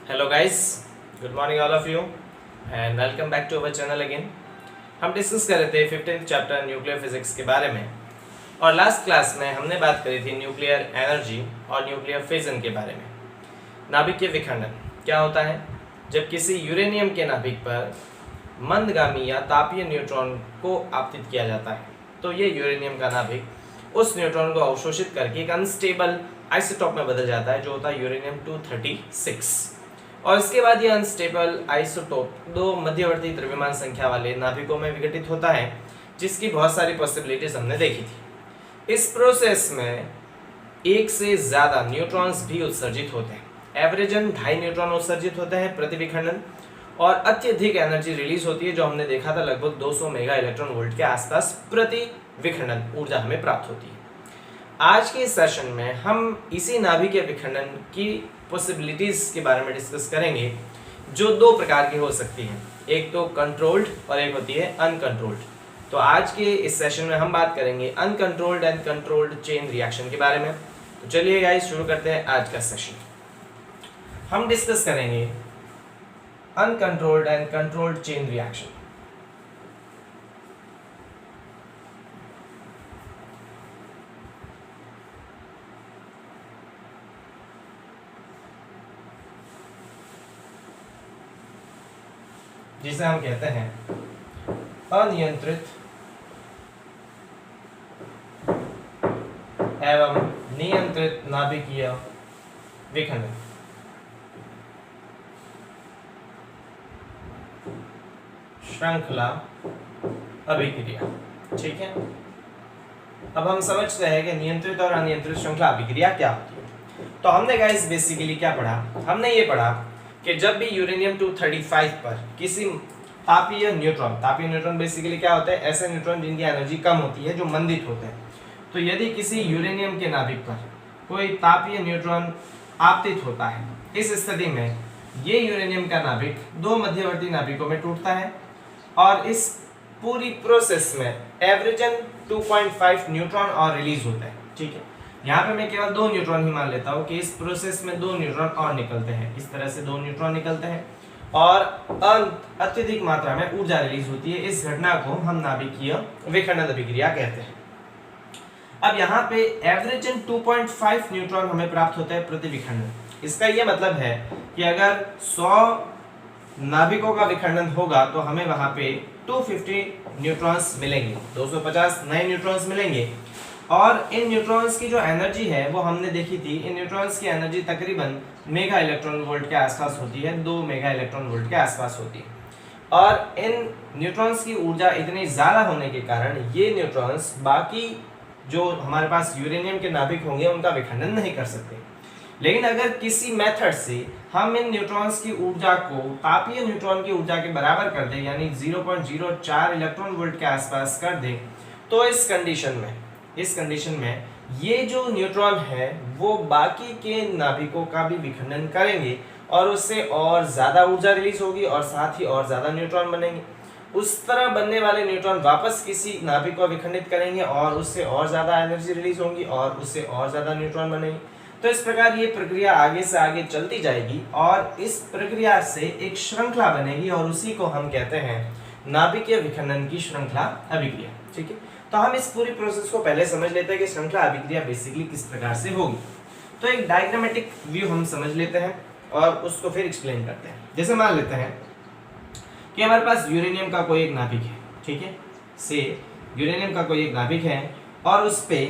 Hello guys, good morning all of you and welcome back to our channel again. हम discuss कर रहे थे 15th chapter nuclear physics के बारे में और लास्ट क्लास में हमने बात करी थी न्यूक्लियर एनर्जी और न्यूक्लियर फिजन के बारे में। नाभिकीय विखंडन क्या होता है? जब किसी यूरेनियम के नाभिक पर मंदगामी या तापीय न्यूट्रॉन को आपतित किया जाता है तो ये यूरेनियम का नाभिक उस न्यूट्रॉन को अवशोषित करके एक अनस्टेबल आइसोटॉप में बदल जाता है जो होता है यूरेनियम 236। और इसके बाद ये अनस्टेबल आइसोटोप दो मध्यवर्ती द्रव्यमान संख्या वाले नाभिकों में विघटित होता है, जिसकी बहुत सारी पॉसिबिलिटीज हमने देखी थी। इस प्रोसेस में एक से ज्यादा न्यूट्रॉन्स भी उत्सर्जित होते हैं। एवरेजन 2.5 न्यूट्रॉन उत्सर्जित होते हैं प्रति विखंडन और अत्यधिक एनर्जी रिलीज होती है जो हमने देखा था, लगभग 200 मेगा इलेक्ट्रॉन वोल्ट के आसपास प्रति विखंडन ऊर्जा हमें प्राप्त होती है। आज के सेशन में हम इसी नाभिकीय विखंडन की पॉसिबिलिटीज के बारे में डिस्कस करेंगे जो दो प्रकार की हो सकती हैं, एक तो कंट्रोल्ड और एक होती है अनकंट्रोल्ड। तो आज के इस सेशन में हम बात करेंगे uncontrolled and controlled chain reaction के बारे में। तो चलिए गाइस शुरू करते हैं आज का सेशन। हम डिस्कस करेंगे uncontrolled and controlled chain reaction. जिसे हम कहते हैं अनियंत्रित एवं नियंत्रित नाभिकीय विखंडन। श्रृंखला अभिक्रिया, ठीक है। अब हम समझते हैं कि नियंत्रित और अनियंत्रित श्रृंखला अभिक्रिया क्या होती है। तो हमने गाइस बेसिकली क्या पढ़ा? हमने ये पढ़ा कि जब भी यूरेनियम 235 पर किसी तापीय न्यूट्रॉन बेसिकली क्या होता है? ऐसे न्यूट्रॉन जिनकी एनर्जी कम होती है, जो मंदित होते हैं। तो यदि किसी यूरेनियम के नाभिक पर कोई तापीय न्यूट्रॉन आपतित होता है, इस स्थिति में ये यूरेनियम का नाभिक दो मध्यवर्ती नाभिकों में टूटता है और इस पूरी प्रोसेस में एवरेजन 2.5 न्यूट्रॉन और रिलीज होता है, ठीक है। यहाँ पे मैं केवल 2 न्यूट्रॉन ही मान लेता हूँ कि इस प्रोसेस में 2 न्यूट्रॉन और निकलते हैं। इस तरह से 2 न्यूट्रॉन निकलते हैं और अत्यधिक मात्रा में ऊर्जा रिलीज होती है। इस घटना को हम नाभिकीय विखंडन अभिक्रिया कहते हैं। अब यहाँ पे एवरेजन 2.5 न्यूट्रॉन हमें प्राप्त होता है प्रति विखंडन। इसका यह मतलब है कि अगर 100 नाभिकों का विखंडन होगा तो हमें वहां पे 250 न्यूट्रॉन्स मिलेंगे, 250 नए न्यूट्रॉन्स मिलेंगे। और इन न्यूट्रॉन्स की जो एनर्जी है वो हमने देखी थी। इन न्यूट्रॉन्स की एनर्जी तकरीबन मेगा इलेक्ट्रॉन वोल्ट के आसपास होती है, 2 मेगा इलेक्ट्रॉन वोल्ट के आसपास होती है। और इन न्यूट्रॉन्स की ऊर्जा इतनी ज़्यादा होने के कारण ये न्यूट्रॉन्स बाकी जो हमारे पास यूरेनियम के नाभिक होंगे उनका विखंडन नहीं कर सकते। लेकिन अगर किसी मेथड से हम इन न्यूट्रॉन्स की ऊर्जा को तापीय न्यूट्रॉन की ऊर्जा के बराबर कर दें, यानी 0.04 इलेक्ट्रॉन वोल्ट के आसपास कर दें, तो इस कंडीशन में ये जो न्यूट्रॉन है वो बाकी के नाभिकों का भी विखंडन करेंगे और उससे और ज़्यादा ऊर्जा रिलीज होगी और साथ ही और ज़्यादा न्यूट्रॉन बनेंगे। उस तरह बनने वाले न्यूट्रॉन वापस किसी नाभिक को विखंडित करेंगे और उससे और ज़्यादा एनर्जी रिलीज होगी और उससे और ज़्यादा न्यूट्रॉन बनेंगे। तो इस प्रकार ये प्रक्रिया आगे से आगे चलती जाएगी और इस प्रक्रिया से एक श्रृंखला बनेगी और उसी को हम कहते हैं नाभिकीय विखंडन की श्रृंखला अभिक्रिया, ठीक है। तो हम इस पूरी प्रोसेस को पहले समझ लेते हैं कि श्रृंखला अभिक्रिया बेसिकली किस प्रकार से होगी। तो एक डायग्रामेटिक व्यू हम समझ लेते हैं और उसको फिर एक्सप्लेन करते हैं। जैसे मान लेते हैं कि हमारे पास यूरेनियम का कोई एक नाभिक है, ठीक है। से यूरेनियम का कोई एक नाभिक है और उस पे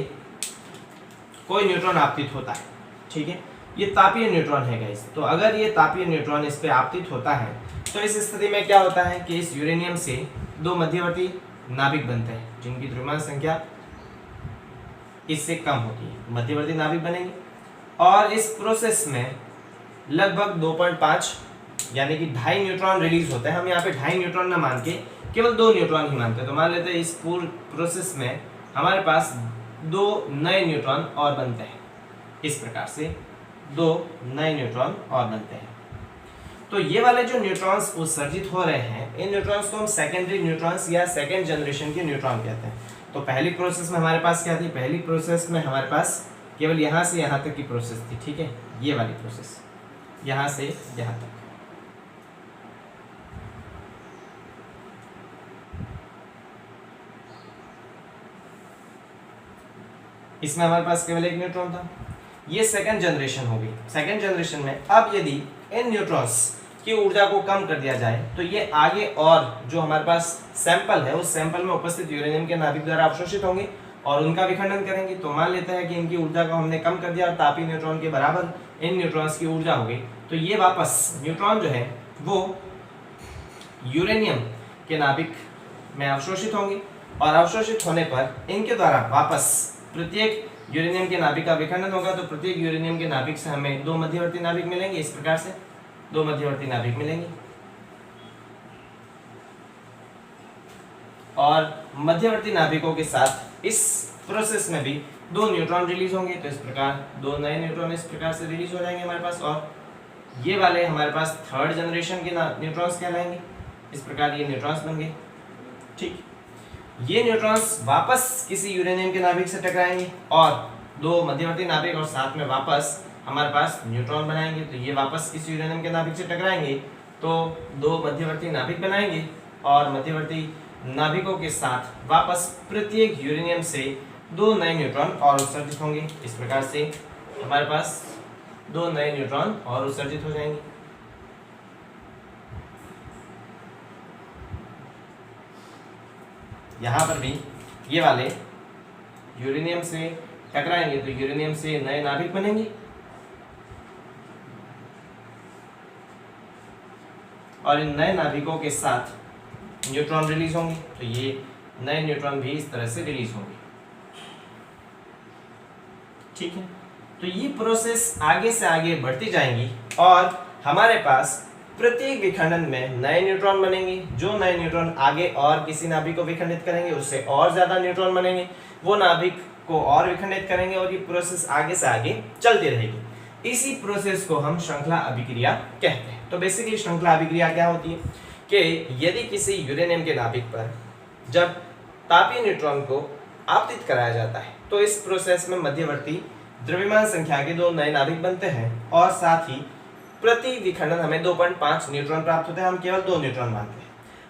कोई न्यूट्रॉन आपतित होता है, ठीक है। ये तापीय न्यूट्रॉन है गाइस। तो अगर ये तापीय न्यूट्रॉन इस पे आपतित होता है तो इस स्थिति में क्या होता है कि इस यूरेनियम से दो मध्यवर्ती नाभिक बनते हैं जिनकी द्रव्यमान संख्या इससे कम होती है, मध्यवर्ती नाभिक बनेंगे। और इस प्रोसेस में लगभग 2.5 यानी कि 2.5 न्यूट्रॉन रिलीज होता है। हम यहाँ पे 2.5 न्यूट्रॉन ना मान के केवल 2 न्यूट्रॉन ही मानते हैं। तो मान लेते हैं इस पूरे प्रोसेस में हमारे पास 2 नए न्यूट्रॉन और बनते हैं। इस प्रकार से 2 नए न्यूट्रॉन और बनते हैं। तो ये वाले जो न्यूट्रॉन्स उत्सर्जित हो रहे हैं, इन न्यूट्रॉन्स को हम सेकेंडरी न्यूट्रॉन्स या सेकेंड जनरेशन के न्यूट्रॉन कहते हैं। तो पहली प्रोसेस में हमारे पास क्या थी? पहली प्रोसेस में हमारे पास केवल यहाँ से यहाँ तक की प्रोसेस थी, ठीक है, ये वाली प्रोसेस। यहाँ से यहाँ तक। इसमें हमारे पास केवल एक न्यूट्रॉन था। ये सेकंड जनरेशन होगी। सेकंड जनरेशन में अब यदि इन न्यूट्रॉन्स की ऊर्जा को कम कर दिया जाए तो ये आगे और जो हमारे पास सैंपल है उस सैंपल में उपस्थित यूरेनियम के नाभिक द्वारा अवशोषित होंगे और उनका विखंडन करेंगे। तो मान लेते हैं कि इनकी ऊर्जा को हमने कम कर दिया और तापीय न्यूट्रॉन के बराबर इन न्यूट्रॉन्स की ऊर्जा हो गई। तो ये वापस न्यूट्रॉन जो है वो यूरेनियम के नाभिक में अवशोषित होंगे और अवशोषित होने पर इनके द्वारा वापस प्रत्येक यूरेनियम के नाभिक का विखंडन होगा। तो प्रत्येक यूरेनियम के नाभिक से हमें दो मध्यवर्ती नाभिक मिलेंगे। इस प्रकार से दो मध्यवर्ती नाभिक मिलेंगे और मध्यवर्ती नाभिकों के साथ इस प्रोसेस में भी दो न्यूट्रॉन रिलीज होंगे। तो इस प्रकार दो नए न्यूट्रॉन इस प्रकार से रिलीज हो जाएंगे हमारे पास और ये वाले हमारे पास थर्ड जनरेशन के न्यूट्रॉन्स कहलाएंगे। इस प्रकार ये न्यूट्रॉन्स बन गए। ठीक, ये न्यूट्रॉन्स वापस किसी यूरेनियम के नाभिक से टकराएंगे और दो मध्यवर्ती नाभिक और साथ में वापस हमारे पास न्यूट्रॉन बनाएंगे। तो ये वापस किसी यूरेनियम के नाभिक से टकराएंगे तो दो मध्यवर्ती नाभिक बनाएंगे और मध्यवर्ती नाभिकों के साथ वापस प्रत्येक यूरेनियम से दो नए न्यूट्रॉन और उत्सर्जित होंगे। इस प्रकार से हमारे पास दो नए न्यूट्रॉन और उत्सर्जित हो जाएंगे। यहाँ पर भी ये वाले यूरेनियम से टकराएंगे तो यूरेनियम से नए नाभिक बनेंगे और इन नए नाभिकों के साथ न्यूट्रॉन रिलीज होंगे। तो ये नए न्यूट्रॉन भी इस तरह से रिलीज होंगे। ठीक है, तो ये प्रोसेस आगे से आगे बढ़ती जाएंगी और हमारे पास प्रत्येक विखंडन में नए न्यूट्रॉन बनेंगे। जो नए न्यूट्रॉन आगे और किसी नाभिक को विखंडित करेंगे उससे और ज्यादा न्यूट्रॉन बनेंगे, वो नाभिक को और विखंडित करेंगे और ये प्रोसेस आगे से आगे चलती रहेगी। इसी प्रोसेस को हम श्रृंखला अभिक्रिया कहते हैं। तो बेसिकली श्रृंखला अभिक्रिया क्या होती है कि यदि किसी यूरेनियम के नाभिक पर जब तापीय न्यूट्रॉन को आपतित कराया जाता है तो इस प्रोसेस में मध्यवर्ती द्रव्यमान संख्या के दो नए नाभिक बनते हैं और साथ ही प्रति विखंडन हमें 2.5 न्यूट्रॉन प्राप्त होते हैं। हम केवल 2 न्यूट्रॉन मानते हैं।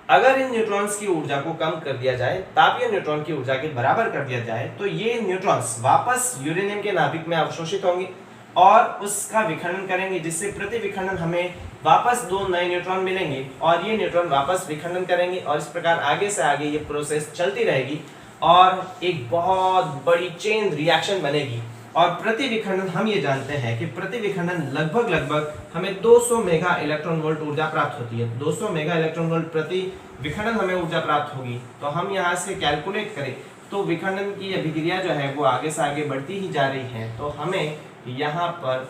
अगर इन न्यूट्रॉन्स की ऊर्जा को कम कर दिया जाए, तापीय न्यूट्रॉन की ऊर्जा के बराबर कर दिया जाए, तो ये न्यूट्रॉन्स वापस यूरेनियम के नाभिक में अवशोषित होंगे और उसका विखंडन करेंगे, जिससे प्रति विखंडन हमें वापस दो नए न्यूट्रॉन मिलेंगे और ये न्यूट्रॉन वापस विखंडन करेंगे और इस प्रकार आगे से आगे ये प्रोसेस चलती रहेगी और एक बहुत बड़ी चेन रिएक्शन बनेगी। और प्रति विखंडन हम ये जानते हैं कि प्रति विखंडन लगभग हमें 200 मेगा इलेक्ट्रॉन वोल्ट ऊर्जा प्राप्त होती है। 200 मेगा इलेक्ट्रॉन वोल्ट प्रति विखंडन हमें ऊर्जा प्राप्त होगी। तो हम यहाँ से कैलकुलेट करें तो विखंडन की अभिक्रिया जो है वो आगे से आगे बढ़ती ही जा रही है। तो हमें यहाँ पर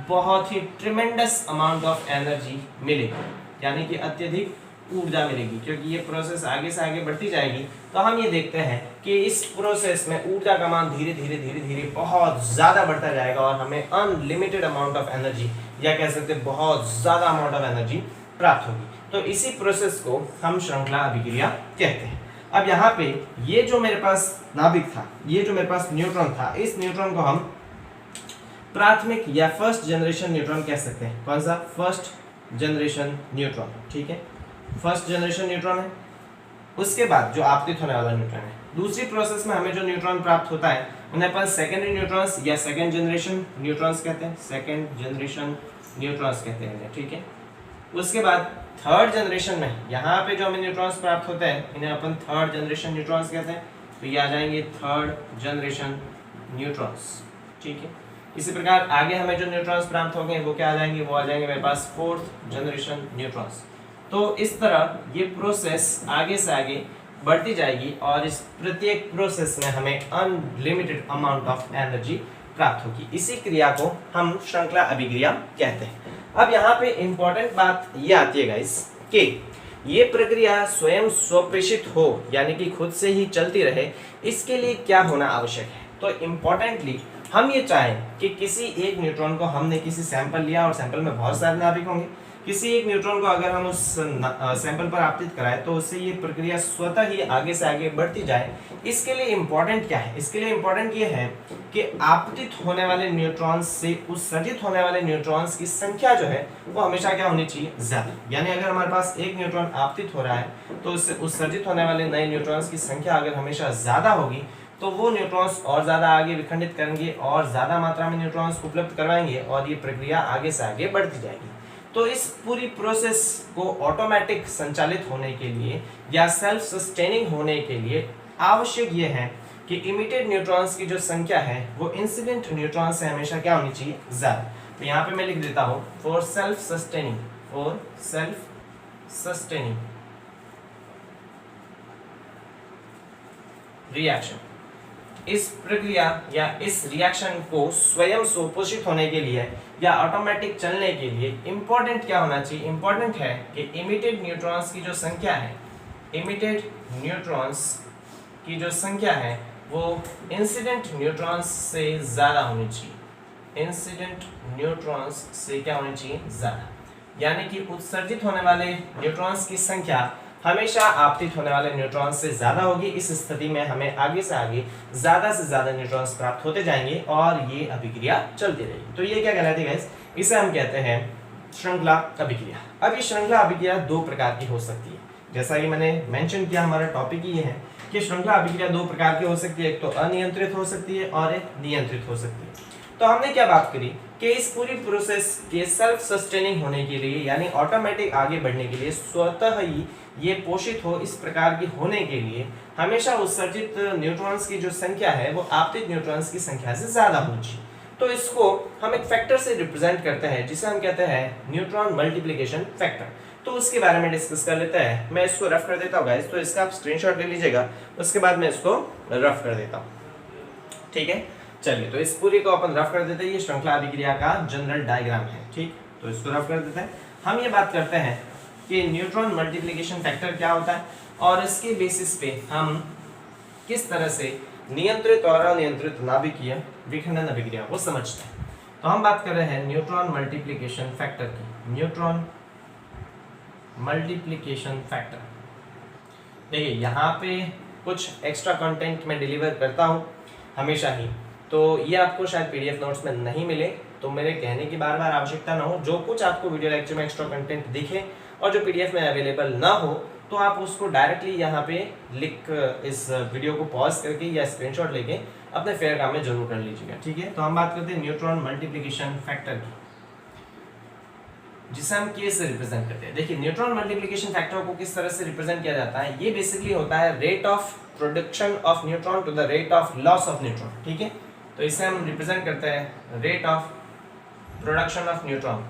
बहुत ही ट्रिमेंडस अमाउंट ऑफ एनर्जी मिलेगी, यानी कि अत्यधिक ऊर्जा मिलेगी, क्योंकि ये प्रोसेस आगे से आगे बढ़ती जाएगी। तो हम ये देखते हैं कि इस प्रोसेस में ऊर्जा का मान धीरे धीरे बहुत ज़्यादा बढ़ता जाएगा और हमें अनलिमिटेड अमाउंट ऑफ एनर्जी, या कह सकते हैं बहुत ज़्यादा अमाउंट ऑफ एनर्जी प्राप्त होगी। तो इसी प्रोसेस को हम श्रृंखला अभिक्रिया कहते हैं। अब यहाँ पे ये जो मेरे पास नाभिक था, ये जो मेरे पास न्यूट्रॉन था, इस न्यूट्रॉन को हम प्राथमिक या फर्स्ट जनरेशन न्यूट्रॉन कह सकते हैं। कौन सा? First generation neutron. ठीक है, फर्स्ट जनरेशन न्यूट्रॉन है। उसके बाद जो आपतित होने वाला न्यूट्रॉन है, दूसरी प्रोसेस में हमें जो न्यूट्रॉन प्राप्त होता है उन्हें अपन सेकेंडरी न्यूट्रॉन्स या सेकेंड जनरेशन न्यूट्रॉन्स कहते हैं। सेकेंड जनरेशन न्यूट्रॉन्स कहते हैं। ठीक है, उसके बाद थर्ड जनरेशन में यहाँ पे जो हमें न्यूट्रॉन्स प्राप्त होते हैं इन्हें अपन थर्ड जनरेशन न्यूट्रॉन्स कहते हैं। तो ये आ जाएंगे थर्ड जनरेशन न्यूट्रॉन्स। ठीक है, इसी प्रकार आगे हमें जो न्यूट्रॉन्स प्राप्त होंगे वो क्या आ जाएंगे? वो आ जाएंगे मेरे पास फोर्थ जनरेशन न्यूट्रॉन्स। तो इस तरह ये प्रोसेस आगे से आगे बढ़ती जाएगी और इस प्रत्येक प्रोसेस में हमें अनलिमिटेड अमाउंट ऑफ एनर्जी प्राप्त होगी। इसी क्रिया को हम श्रृंखला अभिक्रिया कहते हैं। अब यहाँ पे इम्पोर्टेंट बात ये आती है गाइस कि ये प्रक्रिया स्वयं स्वप्रेषित हो, यानी कि खुद से ही चलती रहे, इसके लिए क्या होना आवश्यक है? तो इम्पोर्टेंटली हम ये चाहें कि किसी एक न्यूट्रॉन को हमने किसी सैंपल लिया और सैंपल में बहुत सारे नाभिक होंगे, किसी एक न्यूट्रॉन को अगर हम उस सैंपल पर आपतित कराएं तो उससे ये प्रक्रिया स्वतः ही आगे से आगे बढ़ती जाए। इसके लिए इंपॉर्टेंट क्या है? इसके लिए इंपॉर्टेंट ये है कि आपतित होने वाले न्यूट्रॉन्स से उत्सर्जित होने वाले न्यूट्रॉन्स की संख्या जो है वो हमेशा क्या होनी चाहिए? ज्यादा। यानी अगर हमारे पास एक न्यूट्रॉन आपतित हो रहा है तो उससे उत्सर्जित होने वाले नए न्यूट्रॉन्स की संख्या अगर हमेशा ज्यादा होगी तो वो न्यूट्रॉन्स और ज्यादा आगे विखंडित करेंगे और ज्यादा मात्रा में न्यूट्रॉन्स उपलब्ध करवाएंगे और ये प्रक्रिया आगे से आगे बढ़ती जाएगी। तो इस पूरी प्रोसेस को ऑटोमेटिक संचालित होने के लिए या सेल्फ सस्टेनिंग होने के लिए आवश्यक ये है कि इमिटेड न्यूट्रॉन्स की जो संख्या है वो इंसिडेंट न्यूट्रॉन से हमेशा क्या होनी चाहिए? ज्यादा। तो यहाँ पे मैं लिख देता हूँ फॉर सेल्फ सस्टेनिंग रिएक्शन। इस प्रक्रिया या इस रिएक्शन को स्वयं सुपोषित होने के लिए या ऑटोमेटिक चलने के लिए इंपॉर्टेंट क्या होना चाहिए? इंपॉर्टेंट है कि इमिटेड न्यूट्रॉन्स की जो संख्या है, इमिटेड न्यूट्रॉन्स की जो संख्या है वो इंसिडेंट न्यूट्रॉन्स से ज्यादा होनी चाहिए। इंसिडेंट न्यूट्रॉन्स से क्या होनी चाहिए? ज्यादा। यानी कि उत्सर्जित होने वाले न्यूट्रॉन्स की संख्या हमेशा आपतित होने वाले न्यूट्रॉन्स से ज्यादा होगी। इस स्थिति में हमें आगे से आगे ज्यादा से ज्यादा न्यूट्रॉन्स प्राप्त होते जाएंगे और ये अभिक्रिया चलती रहेगी। तो ये क्या कहलाती है गाइस? इसे हम कहते हैं श्रृंखला अभिक्रिया। अब ये श्रृंखला अभिक्रिया दो प्रकार की हो सकती है। जैसा कि मैंने मेंशन किया, हमारा टॉपिक ये है कि श्रृंखला अभिक्रिया दो प्रकार की हो सकती है, एक तो अनियंत्रित हो सकती है और एक नियंत्रित हो सकती है। तो हमने क्या बात करी कि इस पूरी प्रोसेस के सेल्फ सस्टेनिंग होने के लिए यानी ऑटोमेटिक आगे बढ़ने के लिए स्वतः ही ये पोषित हो, इस प्रकार की होने के लिए हमेशा उत्सर्जित न्यूट्रॉन्स की जो संख्या है वो आपतित न्यूट्रॉन्स की संख्या से ज्यादा होनी चाहिए। तो इसको हम एक फैक्टर से रिप्रेजेंट करते हैं जिसे हम कहते हैं न्यूट्रॉन मल्टीप्लिकेशन फैक्टर। तो उसके बारे में डिस्कस कर लेते हैं। मैं इसको रफ कर देता हूँ गाइस, तो इसका आप स्क्रीनशॉट ले लीजिएगा, उसके बाद मैं इसको रफ कर देता हूँ। ठीक है, चलिए तो इस पूरी को अपन रफ कर देते हैं। ये श्रृंखला अभिक्रिया का जनरल डायग्राम है। ठीक, तो इसको रफ कर देते हैं। हम ये बात करते हैं कि न्यूट्रॉन मल्टीप्लिकेशन फैक्टर क्या होता है और इसके बेसिस पे हम किस तरह से नियंत्रित और अनियंत्रित नाभिकीय विखंडन अभिक्रिया को समझते हैं। तो हम बात कर रहे हैं न्यूट्रॉन मल्टीप्लिकेशन फैक्टर की। न्यूट्रॉन मल्टीप्लिकेशन फैक्टर, देखिए यहाँ पे कुछ एक्स्ट्रा कंटेंट मैं डिलीवर करता हूँ हमेशा ही, तो ये आपको शायद पीडीएफ नोट्स में नहीं मिले, तो मेरे कहने की बार बार आवश्यकता ना हो। जो कुछ आपको वीडियो लेक्चर में एक्स्ट्रा कंटेंट दिखे और जो पीडीएफ में अवेलेबल ना हो तो आप उसको डायरेक्टली यहाँ पे लिख इस वीडियो को पॉज करके या स्क्रीनशॉट लेके अपने फेयर काम में जरूर कर लीजिएगा। ठीक है, तो हम बात करते हैं न्यूट्रॉन मल्टीप्लिकेशन फैक्टर की, जिसे हम के से रिप्रेजेंट करते हैं। देखिए न्यूट्रॉन मल्टीप्लिकेशन फैक्टर को किस तरह से रिप्रेजेंट किया जाता है, ये बेसिकली होता है rate of production of neutron to the rate of loss of neutron. ठीक है, तो इसे हम रिप्रेजेंट करते हैं rate of production of neutron,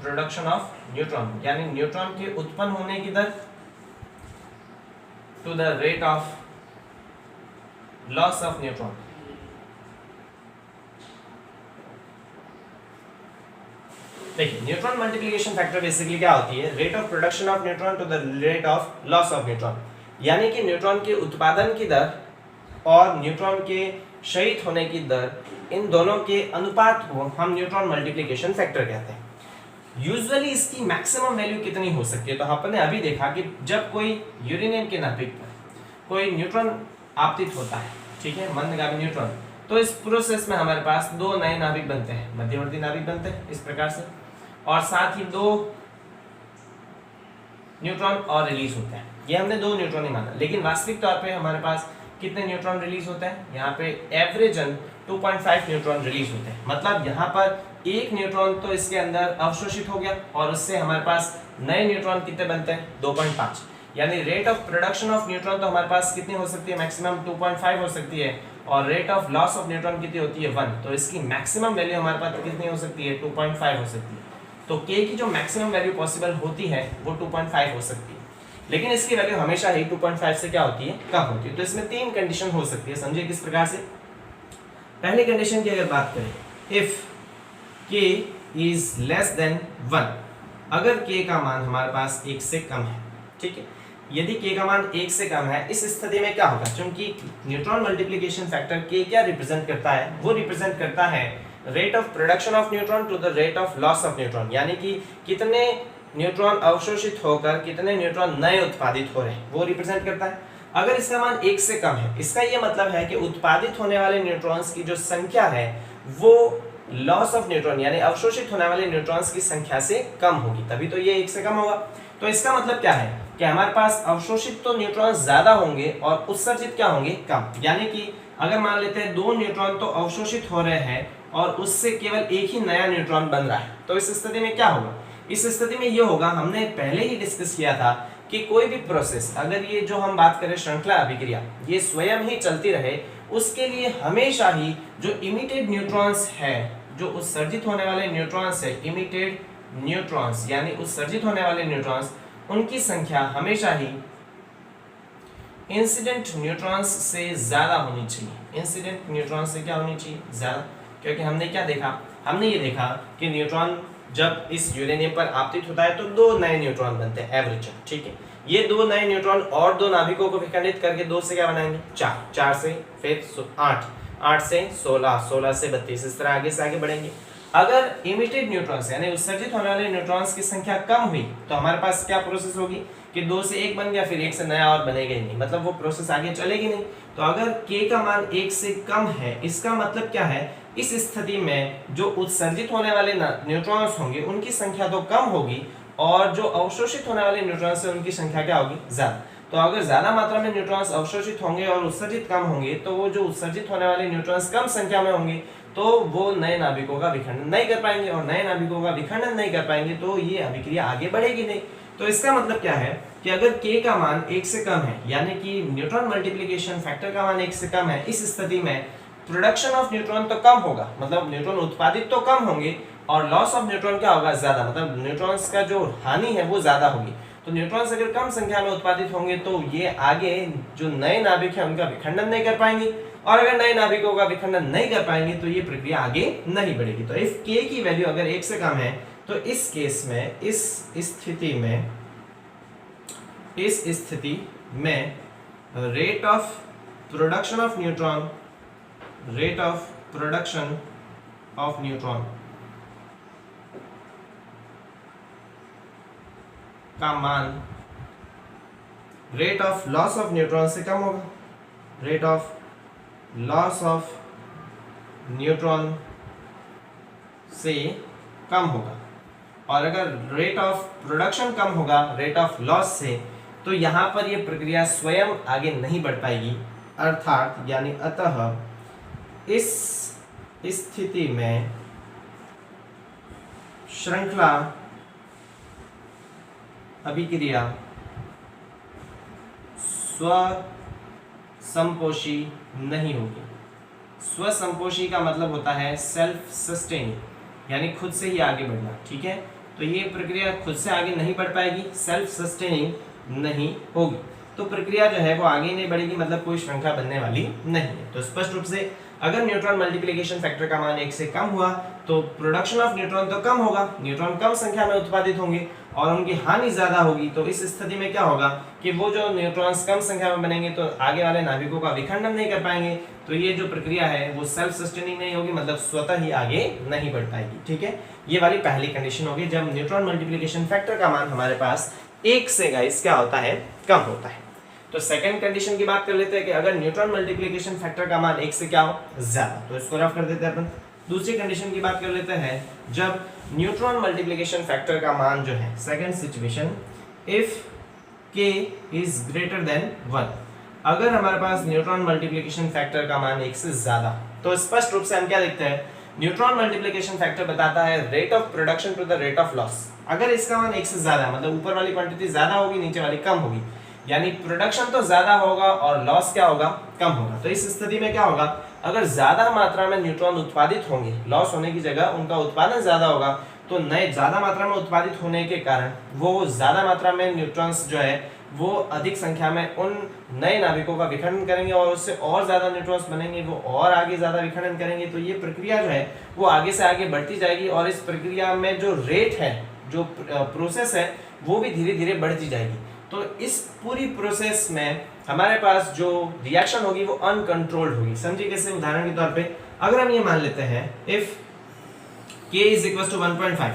production of neutron यानी न्यूट्रॉन के उत्पन्न होने की दर to the rate of loss of neutron. देखिए न्यूट्रॉन मल्टीप्लिकेशन फैक्टर बेसिकली क्या होती है? Rate of production of neutron to the rate of loss of neutron, यानी कि न्यूट्रॉन के उत्पादन की दर और न्यूट्रॉन के क्षयित होने की दर, इन दोनों के अनुपात को हम न्यूट्रॉन मल्टीप्लिकेशन फैक्टर कहते हैं। यूजुअली इसकी मैक्सिमम वैल्यू कितनी हो सकती है? तो आपने अभी देखा कि जब कोई यूरेनियम के नाभिक पर कोई न्यूट्रॉन आपतित होता है, ठीक है, मंदगामी न्यूट्रॉन, तो इस प्रोसेस में हमारे पास दो नए नाभिक बनते हैं, मध्यवर्ती नाभिक बनते हैं इस प्रकार से, और साथ ही दो न्यूट्रॉन और रिलीज होते हैं। ये हमने दो न्यूट्रॉन ही माना, लेकिन वास्तविक तौर पे हमारे पास कितने न्यूट्रॉन रिलीज होते हैं? यहाँ पे एवरेजन 2.5 न्यूट्रॉन रिलीज होते हैं। मतलब यहाँ पर एक न्यूट्रॉन तो इसके अंदर अवशोषित हो गया और उससे हमारे पास नए न्यूट्रॉन कितने बनते हैं? 2.5। यानी rate of production of neutron तो हमारे पास कितनी हो सकती है? मैक्सिमम 2.5 हो सकती है, और rate of loss of neutron कितनी होती है? 1। तो इसकी मैक्सिमम वैल्यू हमारे पास कितनी हो सकती है? 2.5 हो सकती है। तो के की जो मैक्सिमम वैल्यू पॉसिबल होती है वो 2.5 हो सकती है, लेकिन इसकी वैल्यू हमेशा ही 2.5 से क्या होती है? कम होती है। तो इसमें तीन कंडीशन हो सकती है, समझिए किस प्रकार से। पहली कंडीशन की अगर बात करें, if k is less than 1, अगर k का मान हमारे पास 1 से कम है, ठीक है, यदि k का मान 1 से कम है, इस स्थिति में क्या होगा? क्योंकि न्यूट्रॉन मल्टीप्लिकेशन फैक्टर k क्या रिप्रेजेंट करता है? वो रिप्रेजेंट करता है rate of production of neutron to the rate of loss of neutron, यानी कि कितने न्यूट्रॉन अवशोषित होकर कितने न्यूट्रॉन नए उत्पादित हो रहे हैं वो रिप्रेजेंट करता है। अगर इसका मान 1 से कम है, इसका ये मतलब है कि उत्पादित होने वाले न्यूट्रॉन्स की जो संख्या है वो लॉस ऑफ न्यूट्रॉन यानी अवशोषित होने वाले न्यूट्रॉन्स की संख्या से कम होगी, तभी तो ये 1 से कम होगा। तो इसका मतलब क्या है कि हमारे पास अवशोषित तो न्यूट्रॉन्स ज्यादा होंगे और उत्सर्जित क्या होंगे, कम। यानी कि अगर मान लेते हैं 2 न्यूट्रॉन तो अवशोषित हो रहे हैं और उससे केवल एक ही नया न्यूट्रॉन बन रहा है, तो इस स्थिति में क्या होगा? इस स्थिति में ये होगा, हमने पहले ही डिस्कस किया था कि कोई भी प्रोसेस, अगर ये जो हम बात करें श्रृंखला अभिक्रिया, ये स्वयं ही चलती रहे, उसके लिए हमेशा ही जो इमिटेड न्यूट्रॉन्स है, जो उत्सर्जित होने वाले न्यूट्रॉन्स है, इमिटेड न्यूट्रॉन्स यानी उत्सर्जित होने वाले न्यूट्रॉन्स, उनकी संख्या हमेशा ही इंसिडेंट न्यूट्रॉन्स से ज्यादा होनी चाहिए। इंसिडेंट न्यूट्रॉन्स से क्या होनी चाहिए? ज्यादा। क्योंकि हमने क्या देखा? हमने ये देखा कि न्यूट्रॉन जब इस यूरेनियम पर आपतित होता है तो 2 नए न्यूट्रॉन बनते हैं एवरेज, ठीक है। ये 2 नए न्यूट्रॉन और 2 नाभिकों को विखंडित करके 2 से क्या बनाएंगे? 4, 4 से फिर 8, 8 से 16, 16 से 32, इस तरह आगे से आगे बढ़ेंगे। अगर इमिटेड न्यूट्रॉन्स यानी उत्सर्जित होने वाले न्यूट्रॉन्स की संख्या कम हुई तो हमारे पास क्या प्रोसेस होगी कि 2 से 1 बन गया, फिर 1 से नया और बनेगा ही नहीं, मतलब वो प्रोसेस आगे चलेगी नहीं। तो अगर k का मान 1 से कम है, इसका मतलब क्या है? इस स्थिति में जो उत्सर्जित होने वाले न्यूट्रॉन्स होंगे उनकी संख्या तो कम होगी और जो अवशोषित होने वाले न्यूट्रॉन्स है उनकी संख्या क्या होगी? ज्यादा। तो अगर ज्यादा मात्रा में न्यूट्रॉन्स अवशोषित होंगे और उत्सर्जित कम होंगे तो वो जो उत्सर्जित होने वाले न्यूट्रॉन्स कम संख्या में होंगे तो वो नए नाभिकों का विखंडन नहीं कर पाएंगे, और नए नाभिकों का विखंडन नहीं कर पाएंगे तो ये अभिक्रिया आगे बढ़ेगी नहीं। तो इसका मतलब क्या है कि अगर k का मान 1 से कम है, यानी कि न्यूट्रॉन मल्टीप्लिकेशन फैक्टर का मान 1 से कम है, इस स्थिति में प्रोडक्शन ऑफ न्यूट्रॉन तो कम होगा, मतलब न्यूट्रॉन उत्पादित तो कम होंगे, और लॉस ऑफ न्यूट्रॉन क्या होगा? ज्यादा, मतलब न्यूट्रॉन्स का जो हानि है वो ज्यादा होगी। तो न्यूट्रॉन्स अगर कम संख्या में उत्पादित होंगे तो ये आगे जो नए नाभिक है उनका विखंडन नहीं कर पाएंगे, और अगर नए नाभिकों का विखंडन नहीं कर पाएंगे तो ये प्रक्रिया आगे नहीं बढ़ेगी। तो इफ k की वैल्यू अगर 1 से कम है तो इस केस में, इस स्थिति में rate of production of neutron का मान rate of loss of neutron से कम होगा, rate of loss of neutron से कम होगा। और अगर रेट ऑफ प्रोडक्शन कम होगा रेट ऑफ लॉस से, तो यहां पर यह प्रक्रिया स्वयं आगे नहीं बढ़ पाएगी, अर्थात यानी अतः इस स्थिति में श्रृंखला अभिक्रिया स्वसंपोषी नहीं होगी। स्वसंपोषी का मतलब होता है सेल्फ सस्टेनिंग, यानी खुद से ही आगे बढ़ना, ठीक है। तो ये प्रक्रिया खुद से आगे नहीं बढ़ पाएगी, सेल्फ सस्टेनिंग नहीं होगी, तो प्रक्रिया जो है वो आगे नहीं बढ़ेगी, मतलब कोई श्रृंखला बनने वाली नहीं है। तो स्पष्ट रूप से अगर न्यूट्रॉन मल्टीप्लिकेशन फैक्टर का मान 1 से कम हुआ तो प्रोडक्शन ऑफ न्यूट्रॉन तो कम होगा, न्यूट्रॉन कम संख्या में उत्पादित होंगे और उनकी हानि ज्यादा होगी। तो इस स्थिति में क्या होगा कि वो जो न्यूट्रॉन्स कम संख्या में बनेंगे तो आगे वाले नाभिकों का विखंडन नहीं कर पाएंगे, तो ये जो प्रक्रिया है वो सेल्फ सस्टेनिंग नहीं होगी, मतलब स्वतः ही आगे नहीं बढ़ पाएगी, ठीक है। ये वाली पहली कंडीशन होगी जब न्यूट्रॉन मल्टीप्लिकेशन फैक्टर का मान हमारे पास 1 से गाइस क्या होता है? कम होता है। तो सेकंड कंडीशन की बात कर लेते हैं कि अगर न्यूट्रॉन मल्टीप्लिकेशन फैक्टर का मान 1 से क्या हो? ज्यादा, तो इसको रफ कर देते हैं अपन। दूसरी कंडीशन की बात कर लेते हैं जब न्यूट्रॉन मल्टीप्लिकेशन फैक्टर का मान जो है, second situation, if k is greater than 1, अगर हमारे पास न्यूट्रॉन मल्टीप्लिकेशन फैक्टर का मान 1 से ज्यादा, तो स्पष्ट रूप से हम क्या देखते हैं? न्यूट्रॉन मल्टीप्लिकेशन फैक्टर बताता है rate of production to the rate of loss. अगर इसका मान 1 से ज्यादा है, मतलब ऊपर वाली क्वांटिटी ज्यादा होगी, नीचे वाली कम होगी, यानी प्रोडक्शन तो ज्यादा होगा और लॉस क्या होगा? कम होगा। तो इस स्थिति में क्या होगा? अगर ज्यादा मात्रा में न्यूट्रॉन उत्पादित होंगे, लॉस होने की जगह उनका उत्पादन ज्यादा होगा, तो नए ज्यादा मात्रा में उत्पादित होने के कारण वो ज्यादा मात्रा में न्यूट्रॉन्स जो है वो अधिक संख्या में उन नए नाभिकों का विखंडन करेंगे और उससे और ज्यादा न्यूट्रॉन्स बनेंगे, वो और आगे ज्यादा विखंडन करेंगे। तो ये प्रक्रिया जो है वो आगे से आगे बढ़ती जाएगी और इस प्रक्रिया में जो रेट है, जो प्रोसेस है, वो भी धीरे धीरे बढ़ती जाएगी। तो इस पूरी प्रोसेस में हमारे पास जो रिएक्शन होगी वो अनकंट्रोल्ड होगी। समझिए कैसे? उदाहरण के तौर पे अगर हम ये मान लेते हैं if K is equal to 1.5,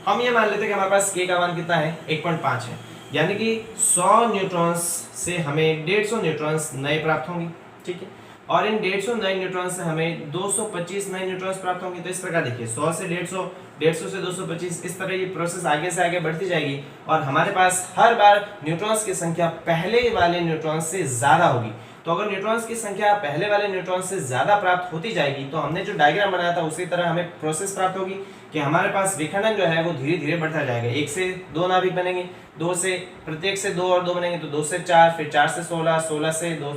हम ये मान लेते हैं कि हमारे पास K का मान कितना है 1.5 है, यानी कि 100 न्यूट्रॉन्स से हमें 150 न्यूट्रॉन्स नए प्राप्त होंगे, ठीक है, और इन 150 नए न्यूट्रॉन्स से हमें 225 नए न्यूट्रॉन्स प्राप्त होंगे। तो इस प्रकार देखिए 100 से 150, 150 से 225, इस तरह ये प्रोसेस आगे से आगे बढ़ती जाएगी और हमारे पास हर बार न्यूट्रॉन्स की संख्या पहले वाले न्यूट्रॉन्स से ज़्यादा होगी। तो अगर न्यूट्रॉन्स की संख्या पहले वाले न्यूट्रॉन से ज़्यादा प्राप्त होती जाएगी तो हमने जो डायग्राम बनाया था उसी तरह हमें प्रोसेस प्राप्त होगी कि हमारे पास विखंडन जो है वो धीरे धीरे बढ़ता जाएगा। 1 से 2 नाभिक बनेंगे, 2 से प्रत्येक से 2 और 2 बनेंगे तो 2 से 4, फिर 4 से 16, 16 से 2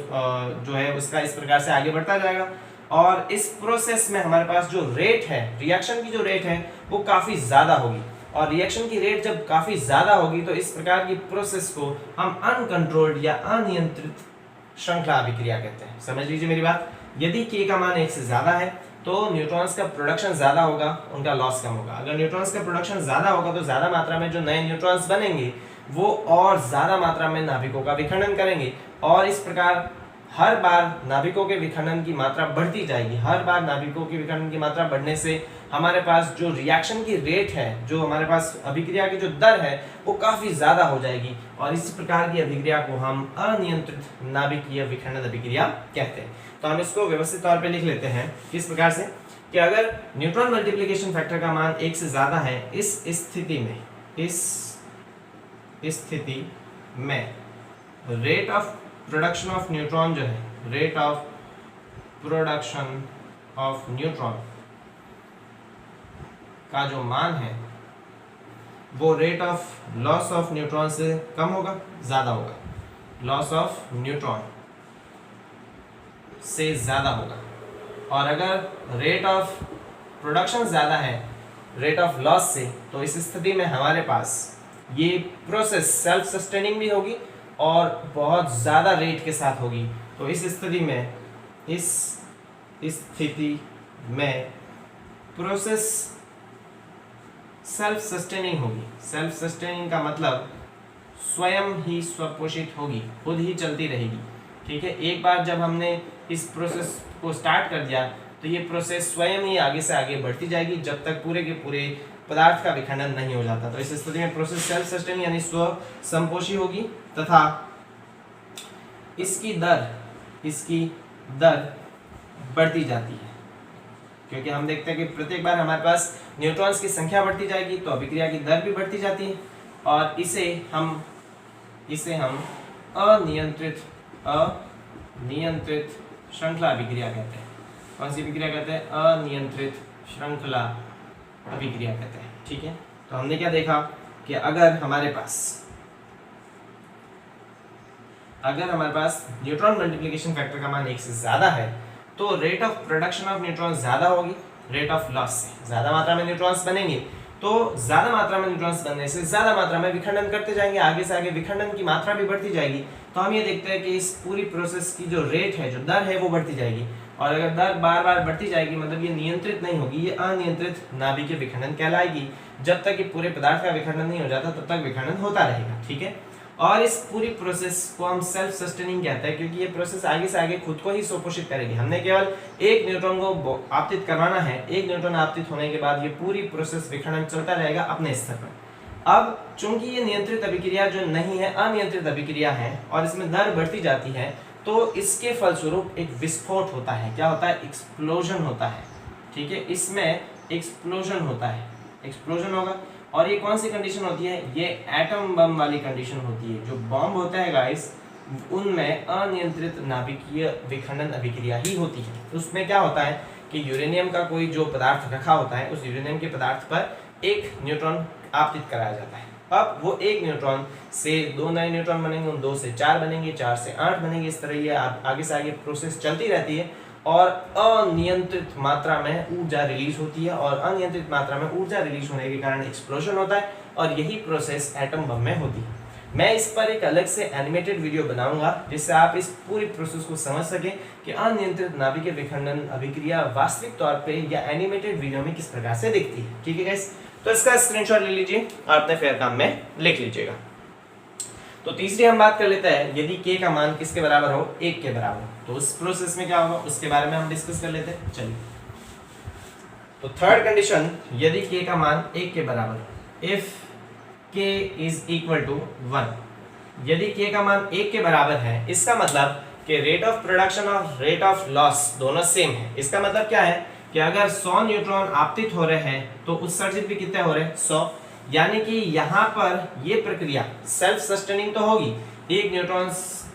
जो है उसका इस प्रकार से आगे बढ़ता जाएगा। और इस प्रोसेस में हमारे पास जो रेट है, रिएक्शन की जो रेट है वो काफ़ी ज़्यादा होगी, और रिएक्शन की रेट जब काफ़ी ज़्यादा होगी तो इस प्रकार की प्रोसेस को हम अनकंट्रोल्ड या अनियंत्रित श्रृंखला अभिक्रिया कहते हैं। समझ लीजिए मेरी बात, यदि K का मान 1 से ज़्यादा है तो न्यूट्रॉन्स का प्रोडक्शन ज़्यादा होगा, उनका लॉस कम होगा। अगर न्यूट्रॉन्स का प्रोडक्शन ज़्यादा होगा तो ज़्यादा मात्रा में जो नए न्यूट्रॉन्स बनेंगे वो और ज़्यादा मात्रा में नाभिकों का विखंडन करेंगे, और इस प्रकार हर बार नाभिकों के विखंडन की मात्रा बढ़ती जाएगी। हर बार नाभिकों के विखंडन की मात्रा बढ़ने से हमारे पास जो रिएक्शन की रेट है, जो हमारे पास अभिक्रिया की जो दर है वो काफ़ी ज़्यादा हो जाएगी, और इस प्रकार की अभिक्रिया को हम अनियंत्रित नाभिकीय विखंडन अभिक्रिया कहते हैं। तो हम इसको व्यवस्थित तौर पे लिख लेते हैं किस प्रकार से कि अगर न्यूट्रॉन मल्टीप्लिकेशन फैक्टर का मान 1 से ज़्यादा है, इस स्थिति में rate of production of neutron जो है, rate of production of neutron का जो मान है वो rate of loss of neutron से कम होगा, ज़्यादा होगा, लॉस ऑफ न्यूट्रॉन से ज़्यादा होगा। और अगर रेट ऑफ प्रोडक्शन ज़्यादा है रेट ऑफ लॉस से, तो इस स्थिति में हमारे पास ये प्रोसेस सेल्फ सस्टेनिंग भी होगी और बहुत ज़्यादा रेट के साथ होगी। तो इस स्थिति में प्रोसेस सेल्फ सस्टेनिंग होगी। सेल्फ सस्टेनिंग का मतलब स्वयं ही स्वपोषित होगी, खुद ही चलती रहेगी, ठीक है। एक बार जब हमने इस प्रोसेस को स्टार्ट कर दिया तो ये प्रोसेस स्वयं ही आगे से आगे बढ़ती जाएगी जब तक पूरे के पूरे पदार्थ का विखंडन नहीं हो जाता। तो इस स्थिति में प्रोसेस सेल्फ सस्टेनिंग यानी स्व संपोषी होगी, तथा इसकी दर बढ़ती जाती है, क्योंकि हम देखते हैं कि प्रत्येक बार हमारे पास न्यूट्रॉन्स की संख्या बढ़ती जाएगी तो अभिक्रिया की दर भी बढ़ती जाती है, और इसे हम अनियंत्रित श्रृंखला अभिक्रिया कहते हैं। कौन सी अभिक्रिया कहते हैं? अनियंत्रित श्रृंखला अभिक्रिया कहते हैं, ठीक है। तो हमने क्या देखा कि अगर हमारे पास न्यूट्रॉन मल्टीप्लिकेशन फैक्टर का मान 1 से ज़्यादा है तो rate of production of neutrons ज़्यादा होगी रेट ऑफ लॉस से। ज़्यादा मात्रा में न्यूट्रॉन्स बनेंगे तो ज़्यादा मात्रा में न्यूट्रॉन्स बनने से ज़्यादा मात्रा में विखंडन करते जाएंगे, आगे से आगे विखंडन की मात्रा भी बढ़ती जाएगी। तो हम ये देखते हैं कि इस पूरी प्रोसेस की जो रेट है, जो दर है, वो बढ़ती जाएगी, और अगर दर बार बार बढ़ती जाएगी मतलब ये नियंत्रित नहीं होगी, ये अनियंत्रित नाभिकीय विखंडन कहलाएगी। जब तक कि पूरे पदार्थ का विखंडन नहीं हो जाता तब तक विखंडन होता रहेगा, ठीक है। और इस पूरी प्रोसेस को हम सेल्फ सस्टेनिंग कहते हैं, क्योंकि ये प्रोसेस आगे से आगे खुद को ही स्वपोषित करेगी। हमने केवल एक न्यूट्रॉन को आपतित करवाना है, एक न्यूट्रॉन आपतित होने के बाद ये पूरी प्रोसेस विखंडन चलता रहेगा अपने स्तर पर। अब चूंकि ये नियंत्रित अभिक्रिया जो नहीं है, अनियंत्रित अभिक्रिया है, और इसमें दर बढ़ती जाती है, तो इसके फलस्वरूप एक विस्फोट होता है। क्या होता है? एक्सप्लोजन होता है, ठीक है। इसमें एक्सप्लोजन होता है, एक्सप्लोजन होगा, और ये कौन सी कंडीशन होती है? ये एटम बम वाली कंडीशन होती है। जो बॉम्ब होता है गाइस, उनमें अनियंत्रित नाभिकीय विखंडन अभिक्रिया ही होती है। तो उसमें क्या होता है कि यूरेनियम का कोई जो पदार्थ रखा होता है, उस यूरेनियम के पदार्थ पर एक न्यूट्रॉन आपतित कराया जाता है। अब वो एक न्यूट्रॉन से 2 नए न्यूट्रॉन बनेंगे, उन 2 से 4 बनेंगे, 4 से 8 बनेंगे, इस तरह ये आगे से आगे प्रोसेस चलती रहती है, और अनियंत्रित मात्रा में ऊर्जा रिलीज होती है, और अनियंत्रित मात्रा में ऊर्जा रिलीज होने के कारण एक्सप्लोजन होता है, और यही प्रोसेस एटम बम में होती है। मैं इस पर एक अलग से एनिमेटेड वीडियो बनाऊंगा जिससे आप इस पूरी प्रोसेस को समझ सकें कि अनियंत्रित नाभिकीय विखंडन अभिक्रिया वास्तविक तौर पे या एनिमेटेड वीडियो में किस प्रकार से दिखती है, ठीक है गाइस। तो इसका स्क्रीनशॉट ले लीजिए और अपने फेयर काम में लिख लीजिएगा। तो तीसरी हम बात कर लेते हैं, यदि K का मान किसके बराबर हो? 1 के बराबर, तो उस प्रोसेस में क्या होगा उसके बारे में हम डिस्कस कर लेते हैं। चलिए, तो थर्ड कंडीशन, यदि k का मान 1 के बराबर, if k is equal to 1, यदि k का मान 1 के बराबर है, इसका मतलब कि रेट ऑफ प्रोडक्शन और रेट ऑफ लॉस दोनों सेम है। इसका मतलब क्या है कि अगर 100 न्यूट्रॉन आपतित हो रहे हैं तो उत्सर्जित भी कितने हो रहे हैं, 100। यानी कि यहाँ पर ये प्रक्रिया सेल्फ सस्टेनिंग तो होगी, एक न्यूट्रॉन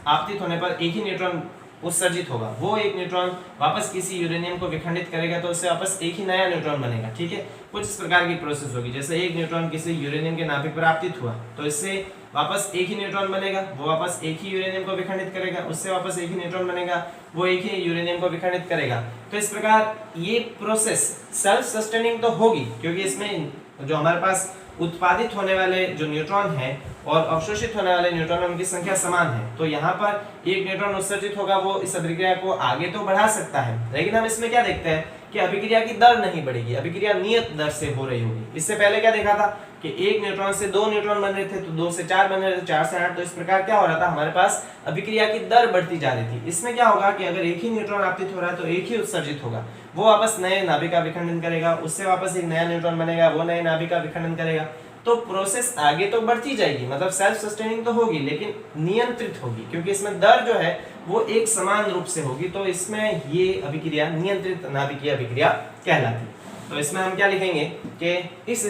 आपतित होने पर एक ही न्यूट्रॉन उत्सर्जित होगा, वो एक न्यूट्रॉन वापस किसी यूरेनियम को विखंडित करेगा तो उससे वापस एक ही नया न्यूट्रॉन बनेगा। ठीक है, कुछ इस प्रकार की प्रोसेस होगी। जैसे एक न्यूट्रॉन किसी यूरेनियम के नाभिक पर आपतित हुआ तो इससे वापस एक ही न्यूट्रॉन बनेगा, वो वापस एक ही यूरेनियम को विखंडित करेगा, उससे वापस एक ही न्यूट्रॉन बनेगा, वो एक ही यूरेनियम को विखंडित करेगा। तो इस प्रकार ये प्रोसेस सेल्फ सस्टेनिंग तो होगी, क्योंकि इसमें जो हमारे पास उत्पादित होने वाले जो न्यूट्रॉन हैं और अवशोषित होने वाले न्यूट्रॉन उनकी संख्या समान है। तो यहाँ पर एक न्यूट्रॉन उत्सर्जित होगा, वो इस अभिक्रिया को आगे तो बढ़ा सकता है, लेकिन हम इसमें क्या देखते हैं कि अभिक्रिया की दर नहीं बढ़ेगी, अभिक्रिया नियत दर से हो रही होगी। इससे पहले क्या देखा था कि एक न्यूट्रॉन से 2 न्यूट्रॉन बन रहे थे, तो 2 से 4 बन रहे थे, 4 से 8। तो इस प्रकार क्या हो रहा था, हमारे पास अभिक्रिया की दर बढ़ती जा रही थी। इसमें क्या होगा कि अगर एक ही न्यूट्रॉन आपतित हो रहा है तो एक ही उत्सर्जित होगा, वो वापस नए नाभिक का विखंडन करेगा, उससे वापस एक नया न्यूट्रॉन बनेगा, वो नए नाभिक का विखंडन करेगा। तो प्रोसेस आगे तो बढ़ती जाएगी, मतलब सेल्फ सस्टेनिंग तो होगी लेकिन नियंत्रित होगी, क्योंकि इसमें दर जो है वो एक समान रूप से होगी। तो इसमें ये अभिक्रिया नियंत्रित नाभिकीय अभिक्रिया कहलाती है। तो इसमें हम क्या लिखेंगे कि इस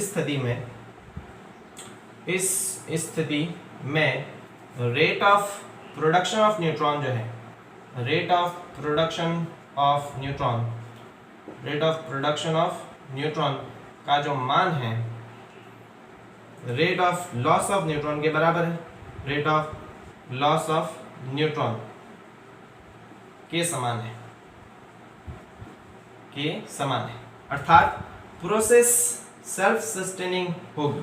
स्थिति में rate of production of neutron जो है, rate of production of neutron का जो मान है rate of loss of neutron के बराबर है, rate of loss of neutron के समान है, अर्थात प्रोसेस सेल्फ सस्टेनिंग होगी।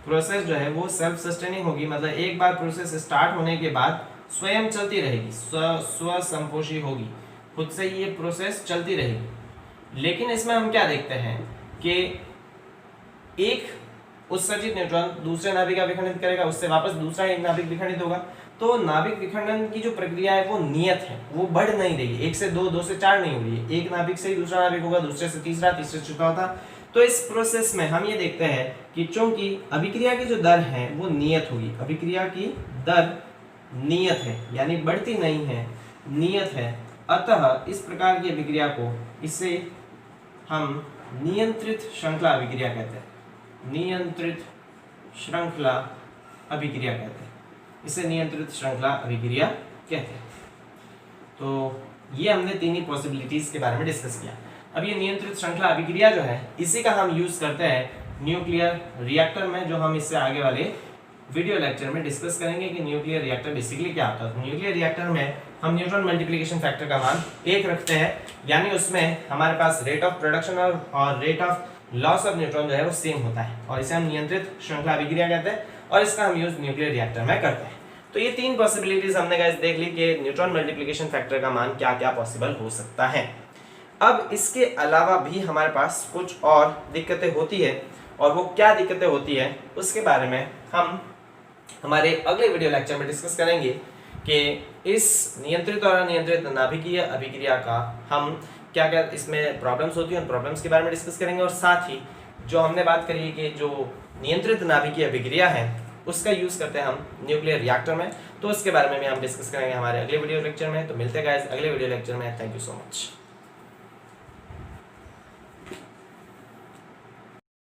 प्रोसेस जो है वो सेल्फ सस्टेनिंग होगी, मतलब एक बार प्रोसेस स्टार्ट होने के बाद स्वयं चलती रहेगी, स्व संपोषी होगी, खुद से ये प्रोसेस चलती रहेगी। लेकिन इसमें हम क्या देखते हैं कि एक उत्सर्जित न्यूट्रॉन दूसरे नाभिक का विखंडन करेगा, उससे वापस दूसरा एक नाभिक विखंडित होगा। तो नाभिक विखंडन की जो प्रक्रिया है वो नियत है, वो बढ़ नहीं रही है, 1 से 2, 2 से 4 नहीं हो रही है, एक नाभिक से ही दूसरा नाभिक होगा, दूसरे से तीसरा, तीसरे से चौथा। तो इस प्रोसेस में हम ये देखते हैं कि चूंकि अभिक्रिया की जो दर है वो नियत होगी, अभिक्रिया की दर नियत है, यानी बढ़ती नहीं है, नियत है। अतः इस प्रकार की अभिक्रिया को, इसे हम नियंत्रित श्रृंखला अभिक्रिया कहते हैं, नियंत्रित श्रृंखला अभिक्रिया कहते हैं, इसे नियंत्रित श्रृंखला अभिक्रिया कहते हैं। तो ये हमने तीन ही पॉसिबिलिटीज के बारे में डिस्कस किया। अब ये नियंत्रित श्रृंखला अभिक्रिया जो है इसी का हम यूज करते हैं न्यूक्लियर रिएक्टर में, जो हम इससे आगे वाले वीडियो लेक्चर में डिस्कस करेंगे कि न्यूक्लियर रिएक्टर बेसिकली क्या होता है। तो न्यूक्लियर रिएक्टर में हम न्यूट्रॉन मल्टीप्लिकेशन फैक्टर का मान 1 रखते हैं, यानी उसमें हमारे पास रेट ऑफ प्रोडक्शन और rate of loss of neutron जो है वो सेम होता है, और इसे हम नियंत्रित श्रृंखला अभिक्रिया कहते हैं, और इसका हम यूज न्यूक्लियर रिएक्टर में करते हैं। तो ये तीन पॉसिबिलिटीज हमने गाइस देख ली कि न्यूट्रॉन मल्टीप्लिकेशन फैक्टर का मान क्या क्या पॉसिबल हो सकता है। अब इसके अलावा भी हमारे पास कुछ और दिक्कतें होती है, और वो क्या दिक्कतें होती है उसके बारे में हम हमारे अगले वीडियो लेक्चर में डिस्कस करेंगे कि इस नियंत्रित और अनियंत्रित नाभिकीय अभिक्रिया का हम क्या क्या इसमें प्रॉब्लम्स होती हैं, उन प्रॉब्लम्स के बारे में डिस्कस करेंगे, और साथ ही जो हमने बात करी कि जो नियंत्रित नाभिकीय अभिक्रिया है उसका यूज़ करते हैं हम न्यूक्लियर रिएक्टर में, तो उसके बारे में भी हम डिस्कस करेंगे हमारे अगले वीडियो लेक्चर में। तो मिलते हैं गाइस अगले वीडियो लेक्चर में। Thank you so much.